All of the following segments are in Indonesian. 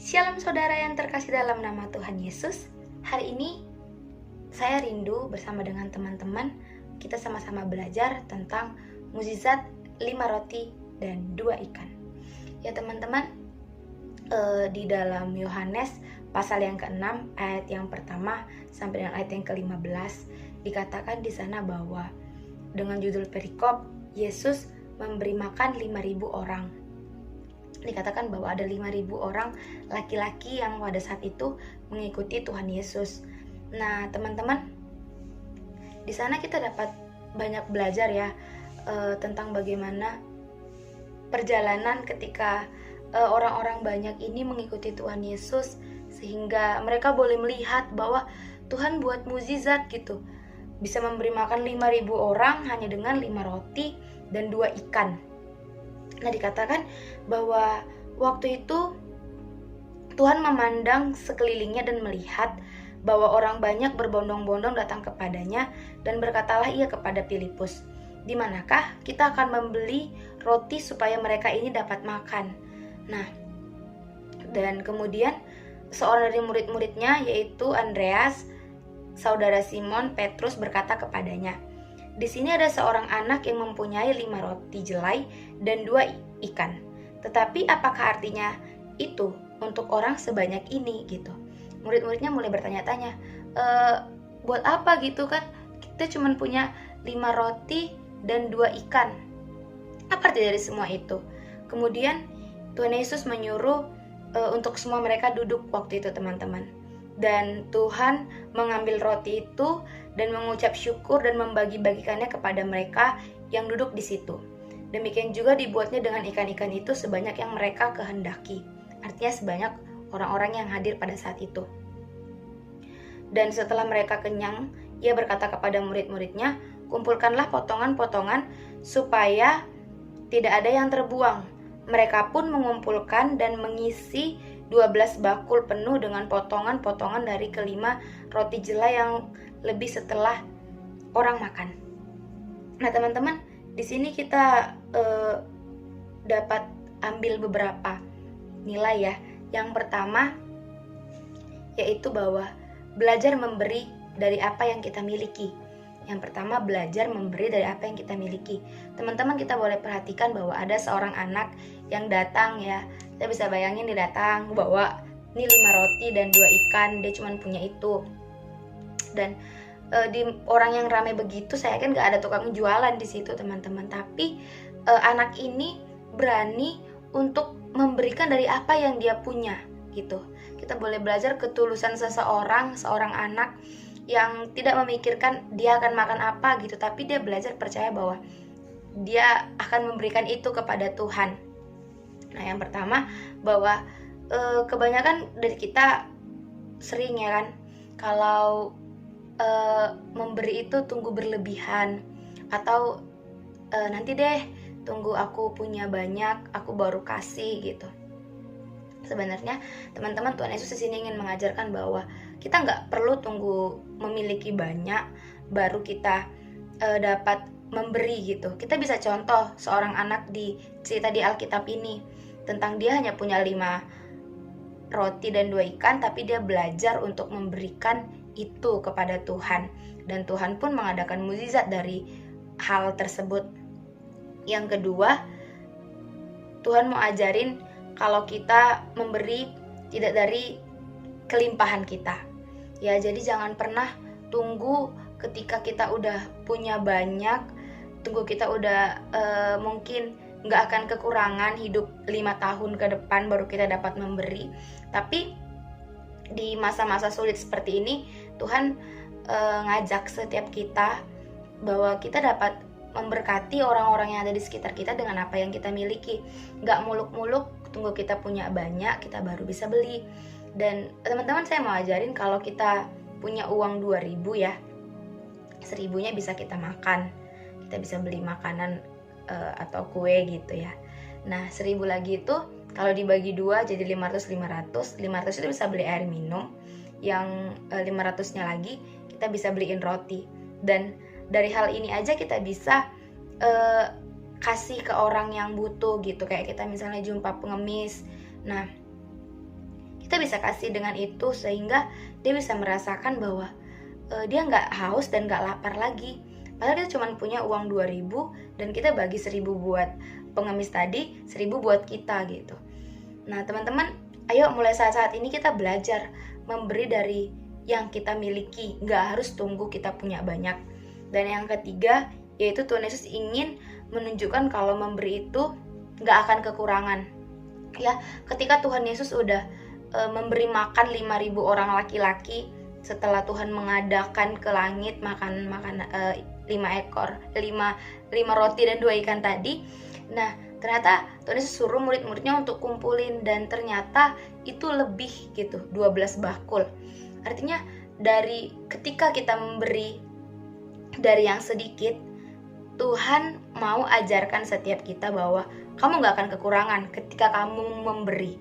Shalom saudara yang terkasih dalam nama Tuhan Yesus. Hari ini saya rindu bersama dengan teman-teman kita sama-sama belajar tentang mukjizat 5 roti dan 2 ikan. Ya teman-teman, di dalam Yohanes pasal yang ke-6 ayat yang pertama sampai dengan ayat yang ke-15 dikatakan di sana bahwa dengan judul perikop Yesus memberi makan 5.000 orang. Dikatakan bahwa ada 5.000 orang laki-laki yang pada saat itu mengikuti Tuhan Yesus. Nah, teman-teman, di sana kita dapat banyak belajar ya tentang bagaimana perjalanan ketika orang-orang banyak ini mengikuti Tuhan Yesus, sehingga mereka boleh melihat bahwa Tuhan buat mukjizat gitu. Bisa memberi makan 5.000 orang hanya dengan 5 roti dan 2 ikan. Nah, dikatakan bahwa waktu itu Tuhan memandang sekelilingnya dan melihat bahwa orang banyak berbondong-bondong datang kepadanya, dan berkatalah ia kepada Filipus, "Di manakah kita akan membeli roti supaya mereka ini dapat makan?" Nah, dan kemudian seorang dari murid-muridnya yaitu Andreas, saudara Simon Petrus, berkata kepadanya, "Di sini ada seorang anak yang mempunyai 5 roti jelai dan 2 ikan. Tetapi apakah artinya itu untuk orang sebanyak ini?" gitu. Murid-muridnya mulai bertanya-tanya, buat apa gitu kan? Kita cuma punya 5 roti dan 2 ikan. Apa arti dari semua itu? Kemudian Tuhan Yesus menyuruh untuk semua mereka duduk waktu itu, teman-teman. Dan Tuhan mengambil roti itu dan mengucap syukur dan membagi-bagikannya kepada mereka yang duduk di situ. Demikian juga dibuatnya dengan ikan-ikan itu sebanyak yang mereka kehendaki. Artinya sebanyak orang-orang yang hadir pada saat itu. Dan setelah mereka kenyang, ia berkata kepada murid-muridnya, "Kumpulkanlah potongan-potongan supaya tidak ada yang terbuang." Mereka pun mengumpulkan dan mengisi 12 bakul penuh dengan potongan-potongan dari kelima roti jelai yang lebih setelah orang makan. Nah, teman-teman, di sini kita dapat ambil beberapa nilai ya. Yang pertama yaitu bahwa belajar memberi dari apa yang kita miliki. Yang pertama, belajar memberi dari apa yang kita miliki. Teman-teman, kita boleh perhatikan bahwa ada seorang anak yang datang ya. Kita bisa bayangin dia datang bawa ini 5 roti dan 2 ikan, dia cuma punya itu. Dan di orang yang ramai begitu, saya yakin gak ada tukang jualan di situ, teman-teman. Tapi anak ini berani untuk memberikan dari apa yang dia punya gitu. Kita boleh belajar ketulusan seorang anak yang tidak memikirkan dia akan makan apa gitu, tapi dia belajar percaya bahwa dia akan memberikan itu kepada Tuhan. Nah, yang pertama bahwa kebanyakan dari kita sering ya kan, kalau memberi itu tunggu berlebihan, atau nanti deh tunggu aku punya banyak aku baru kasih gitu. Sebenarnya teman-teman, Tuhan Yesus di sini ingin mengajarkan bahwa kita nggak perlu tunggu memiliki banyak baru kita dapat memberi gitu. Kita bisa contoh seorang anak di cerita di Alkitab ini, tentang dia hanya punya 5 roti dan 2 ikan, tapi dia belajar untuk memberikan itu kepada Tuhan, dan Tuhan pun mengadakan mukjizat dari hal tersebut. Yang kedua, Tuhan mau ajarin kalau kita memberi tidak dari kelimpahan kita. Ya, jadi jangan pernah tunggu ketika kita udah punya banyak, tunggu kita udah mungkin nggak akan kekurangan hidup 5 tahun ke depan baru kita dapat memberi. Tapi di masa-masa sulit seperti ini, Tuhan ngajak setiap kita bahwa kita dapat memberkati orang-orang yang ada di sekitar kita dengan apa yang kita miliki. Nggak muluk-muluk tunggu kita punya banyak kita baru bisa beli. Dan teman-teman, saya mau ajarin kalau kita punya uang 2.000 ya, 1.000-nya bisa kita makan, kita bisa beli makanan atau kue gitu ya. Nah, 1.000 lagi itu kalau dibagi 2 jadi 500 itu bisa beli air minum. Yang 500-nya lagi kita bisa beliin roti. Dan dari hal ini aja kita bisa kasih ke orang yang butuh gitu. Kayak kita misalnya jumpa pengemis, nah kita bisa kasih dengan itu sehingga dia bisa merasakan bahwa dia nggak haus dan nggak lapar lagi. Padahal kita cuma punya uang 2.000 dan kita bagi 1.000 buat pengemis tadi, 1.000 buat kita gitu. Nah teman-teman, ayo mulai saat-saat ini kita belajar memberi dari yang kita miliki, nggak harus tunggu kita punya banyak. Dan yang ketiga, yaitu Tuhan Yesus ingin menunjukkan kalau memberi itu nggak akan kekurangan. Ya, ketika Tuhan Yesus udah memberi makan 5.000 orang laki-laki, setelah Tuhan mengadakan ke langit makan 5 roti dan 2 ikan tadi. Nah, ternyata Tuhan Yesus suruh murid-muridnya untuk kumpulin, dan ternyata itu lebih gitu, 12 bakul. Artinya dari ketika kita memberi dari yang sedikit, Tuhan mau ajarkan setiap kita bahwa kamu gak akan kekurangan ketika kamu memberi.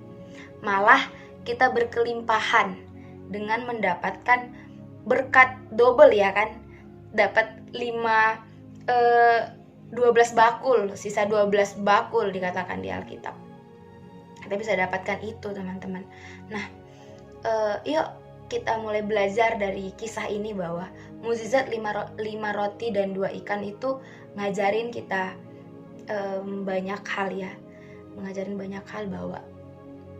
Malah kita berkelimpahan dengan mendapatkan berkat double ya kan. Dapat 12 bakul, sisa 12 bakul dikatakan di Alkitab. Kita bisa dapatkan itu teman-teman. Nah, yuk kita mulai belajar dari kisah ini bahwa mukjizat 5 roti dan 2 ikan itu ngajarin kita banyak hal ya. Mengajarin banyak hal bahwa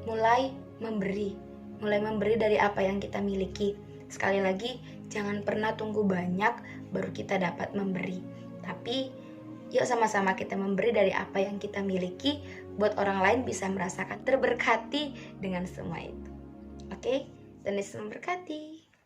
mulai memberi dari apa yang kita miliki. Sekali lagi, jangan pernah tunggu banyak baru kita dapat memberi. Tapi yuk sama-sama kita memberi dari apa yang kita miliki, buat orang lain bisa merasakan terberkati dengan semua itu. Oke? Tuhan Yesus memberkati.